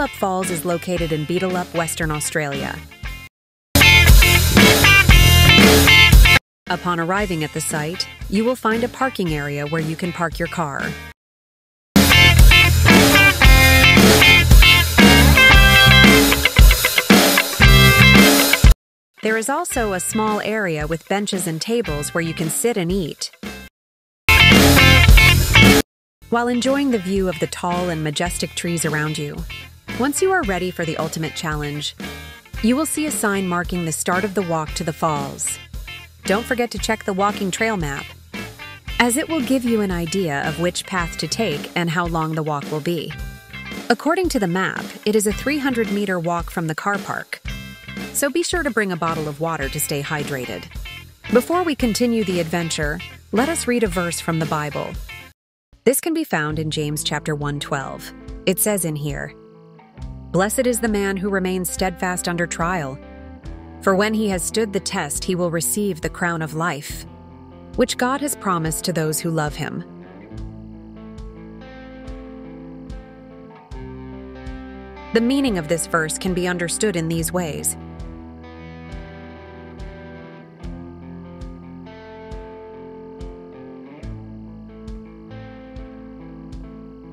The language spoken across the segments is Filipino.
Beetallup Falls is located in Beetallup, Western Australia. Upon arriving at the site, you will find a parking area where you can park your car. There is also a small area with benches and tables where you can sit and eat. While enjoying the view of the tall and majestic trees around you, once you are ready for the ultimate challenge, you will see a sign marking the start of the walk to the falls. Don't forget to check the walking trail map, as it will give you an idea of which path to take and how long the walk will be. According to the map, it is a 300-meter walk from the car park, so be sure to bring a bottle of water to stay hydrated. Before we continue the adventure, let us read a verse from the Bible. This can be found in James chapter 1:12. It says in here, "Blessed is the man who remains steadfast under trial, for when he has stood the test, he will receive the crown of life, which God has promised to those who love him." The meaning of this verse can be understood in these ways.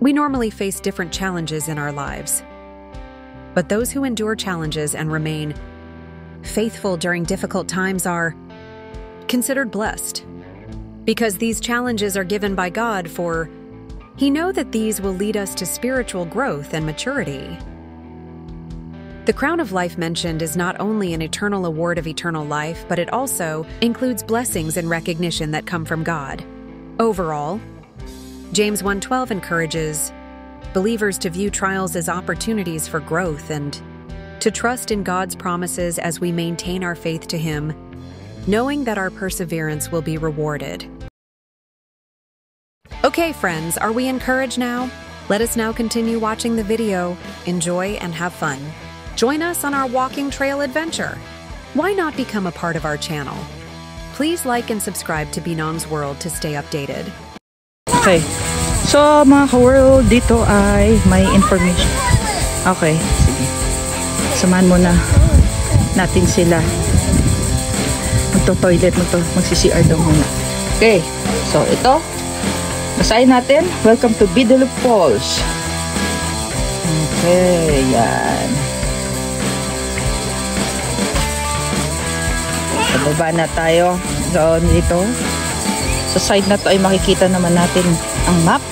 We normally face different challenges in our lives, but those who endure challenges and remain faithful during difficult times are considered blessed, because these challenges are given by God, for He knows that these will lead us to spiritual growth and maturity. The crown of life mentioned is not only an eternal award of eternal life, but it also includes blessings and recognition that come from God. Overall, James 1:12 encourages believers to view trials as opportunities for growth and to trust in God's promises as we maintain our faith to Him, knowing that our perseverance will be rewarded. Okay, friends, are we encouraged now? Let us now continue watching the video. Enjoy and have fun. Join us on our walking trail adventure. Why not become a part of our channel? Please like and subscribe to Binong's World to stay updated. Okay. So, mga ka-world, dito ay may information. Okay, sige. Samahan muna natin sila. Magto-toilet, magsi-CR daw muna. Okay, so ito. Basahin natin. Welcome to Beetallup Falls. Okay, yan. Pababa na tayo. So, dito. Sa side na to ay makikita naman natin ang map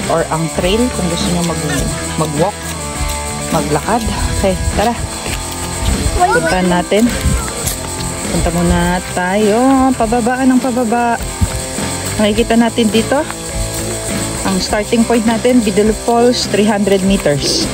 or ang trail kung gusto nyo mag-walk, maglakad. Okay, tara. Puntahan natin. Punta muna tayo. Pababaan ng pababa. Makikita natin dito ang starting point natin, Beetallup Falls, 300 meters.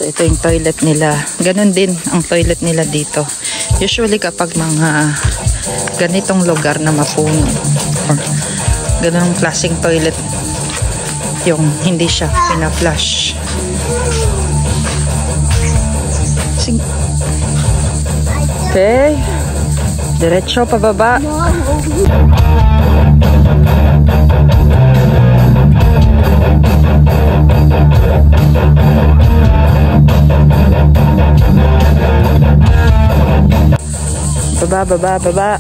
So ito yung toilet nila. Ganon din ang toilet nila dito. Usually kapag mga ganitong lugar na mapuno or ganong klaseng toilet, yung hindi siya pina-flush. Okay. Diretso pababa. Baba.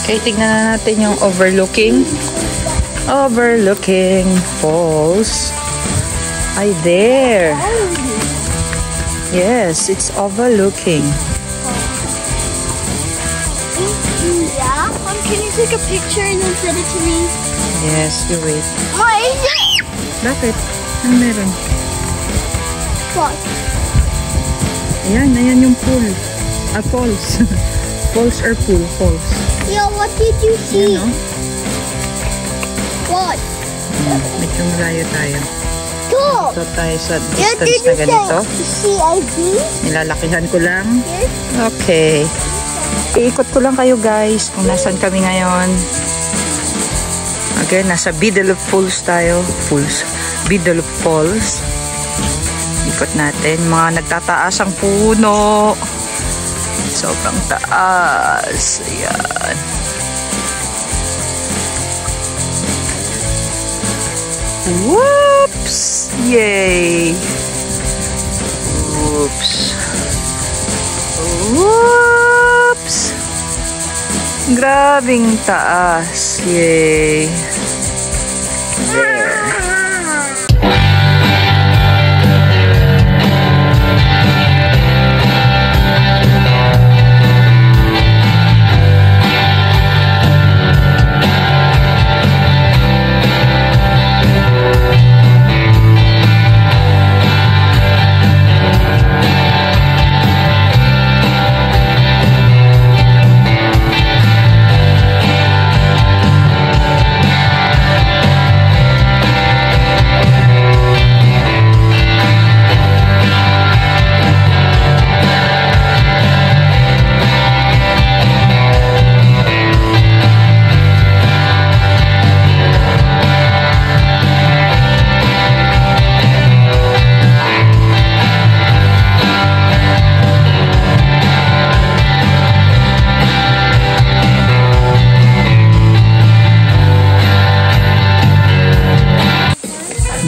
Okay, tignan na natin yung overlooking falls. Ay, there. Yes, it's overlooking. Yeah? Can you take a picture and then send it to me? Yes, you wait. What is it? Bakit? Ano meron? What? Ayan yung pool. Falls. Falls or pool? Falls. Yeah, what did you see? Ayan, no? What? Medyo malayo tayo. Stop! Ito tayo sa Yeah, distance did na you ganito. say CID? Nilalakihan ko lang. Yes. Okay. Iikot ko lang kayo guys kung nasan kami ngayon. Again, nasa Biddulph Falls tayo. Biddulph Falls. Ikot natin. Mga nagtataas ang puno. Sobrang taas. Ayan. Whoops! Yay! Whoops! Whoops! Grabing taas. Yay! There.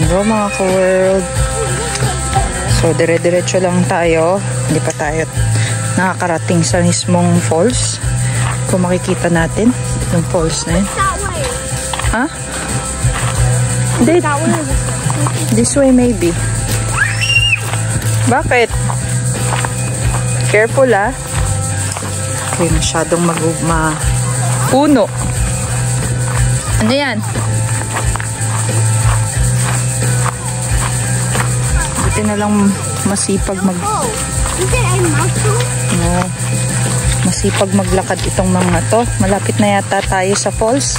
Hello mga ka-world. So, dire-diretso lang tayo. Hindi pa tayo nakakarating sa mismong falls. Kung makikita natin yung falls na yun. Ha? Hindi. This way maybe. Bakit? Careful ah. Okay, masyadong puno. Ano yan? Buti na lang masipag Oh, is it a mushroom? No. Masipag maglakad itong mga to. Malapit na yata tayo sa falls.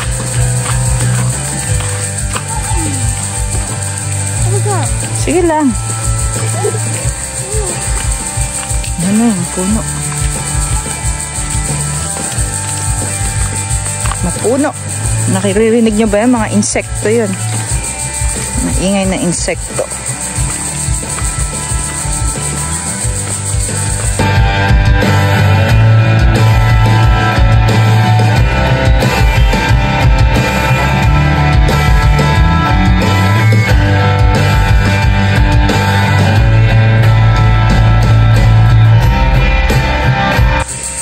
What is that? Sige lang. Ano yung puno? Mapuno. Nakiririnig nyo ba yan? Mga insekto yun. Maingay na insekto.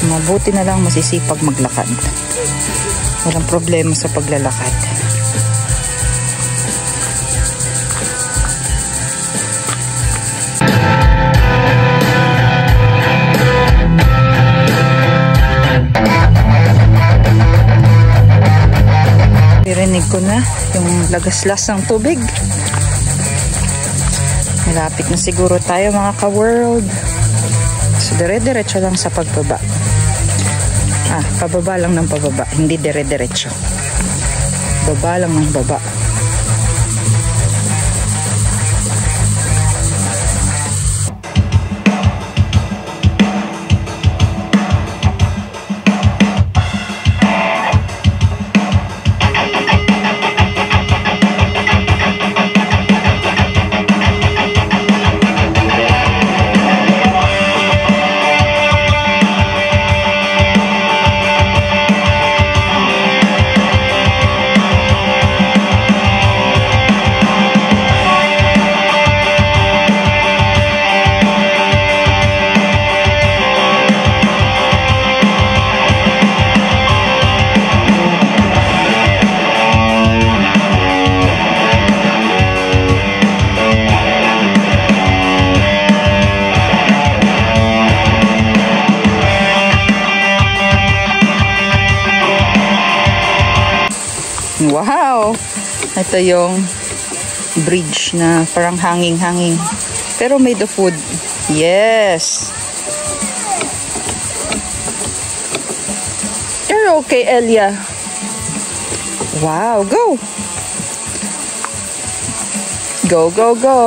Mabuti na lang masisipag maglakad. Walang problema sa paglalakad. Narinig ko na yung lagaslas ng tubig. Malapit na siguro tayo mga ka-world. So, dire-diretso lang sa pagbaba. Pababa lang ng pababa. Hindi dire-diretso. Baba lang ng baba. Wow! Ito yung bridge na parang hanging-hanging. Pero made of wood. Yes! You're okay, Elia. Wow! Go! Go, go, go!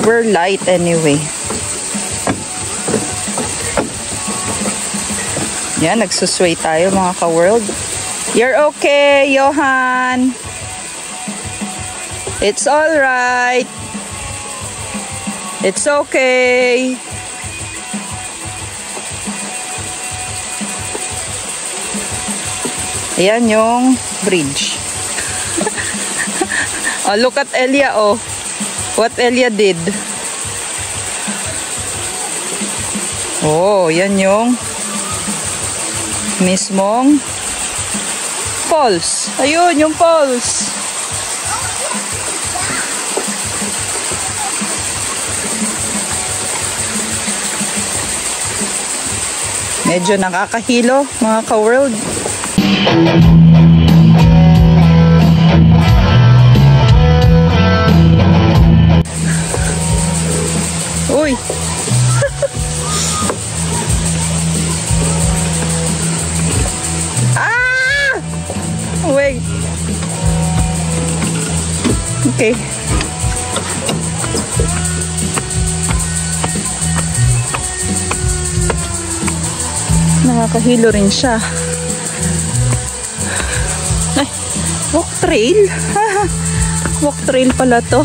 We're light anyway. Yan, nagsusway tayo mga ka-world. You're okay, Johan. It's all right. It's okay. Ayan yung bridge. Oh, look at Elia, oh. What Elia did. Oh, yan yung mismong falls. Ayun, yung falls. Medyo nakakahilo, mga ka-world. Uy! Wait. Okay. Nakakahilo rin siya. Ay, walk trail. Walk trail pala to.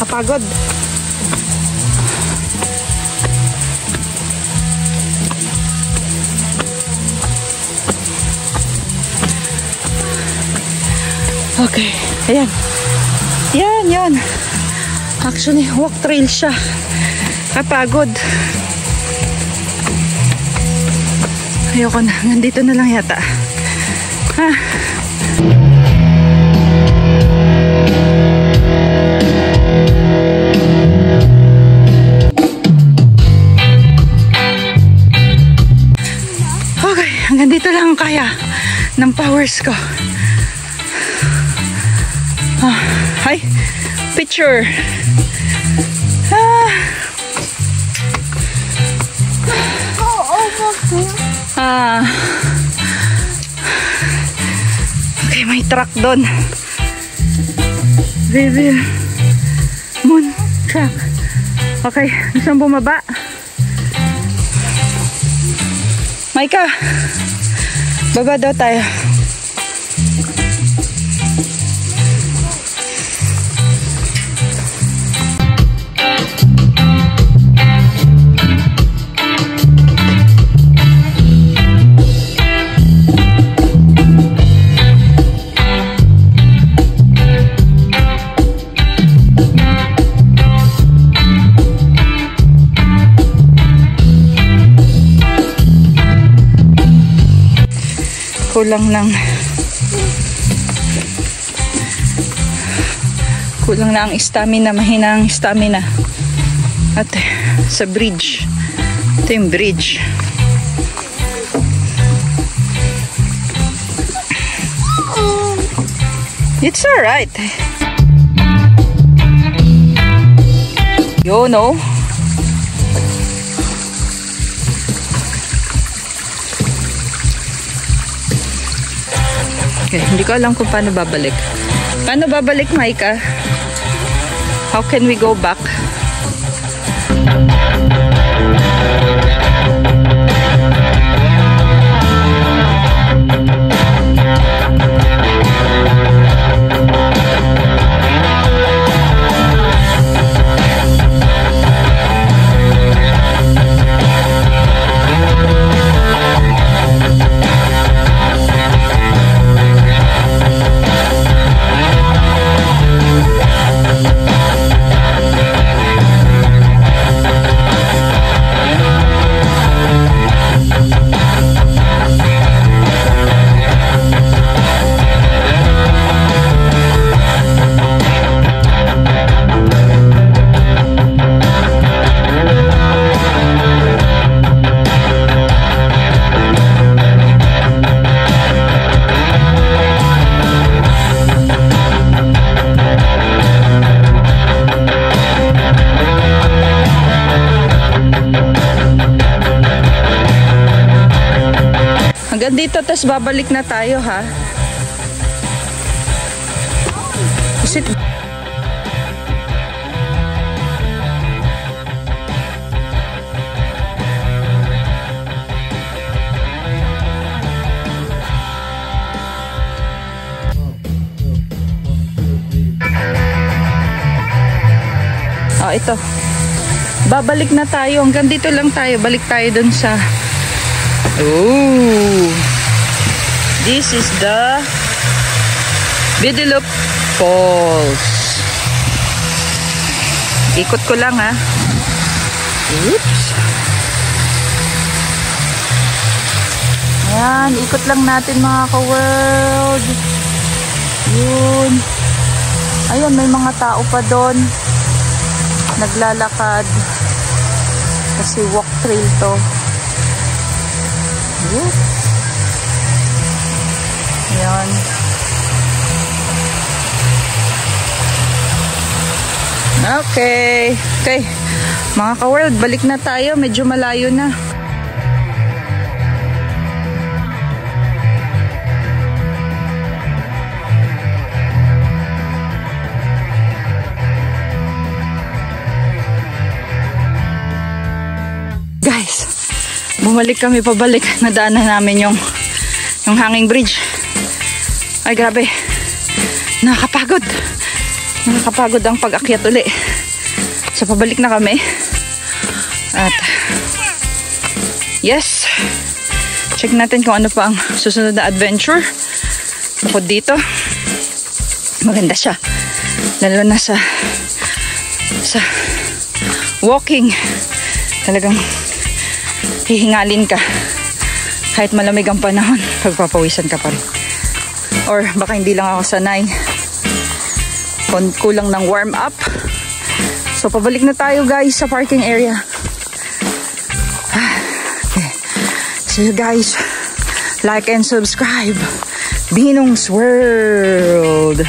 Kapagod. Okay, ayan. Yan. Actually, walk trail siya. Kapagod. Ayoko na. Nandito na lang yata. Hanggang dito lang kaya ng powers ko. Hi, picture. Okay, may truck doon. River Moon truck. Okay, gusto mong bumaba? Maika, baba daw tayo. Okay, kulang na ang stamina, mahina ang stamina. At sa bridge, ito yung bridge. It's alright. You know. Okay, hindi ko alam kung paano babalik. Paano babalik, Maika? How can we go back? Hanggang dito, tas babalik na tayo, ha? Kasi ito. Babalik na tayo. Hanggang dito lang tayo. Balik tayo dun sa... Oh! This is the Bidilup Falls. Ikot ko lang, ha. Oops. Ayan. Ikot lang natin, mga ka-world. Yun. Ayan, may mga tao pa doon. Naglalakad kasi walk trail to. Yan. Okay. Mga ka-world, balik na tayo. Medyo malayo na. Guys, bumalik kami pabalik. Nadaanan namin yung hanging bridge. Ay, grabe. Nakakapagod ang pag-akyat uli. So, pabalik na kami. At, yes. Check natin kung ano pa ang susunod na adventure. Bukod dito. Maganda siya. Lalo na sa walking. Talagang hihingalin ka. Kahit malamig ang panahon, pagpapawisan ka pa rin. Or baka hindi lang ako sanay. Kulang ng warm up. So pabalik na tayo, guys, sa parking area. Okay. See you guys. Like and subscribe. Binong's World.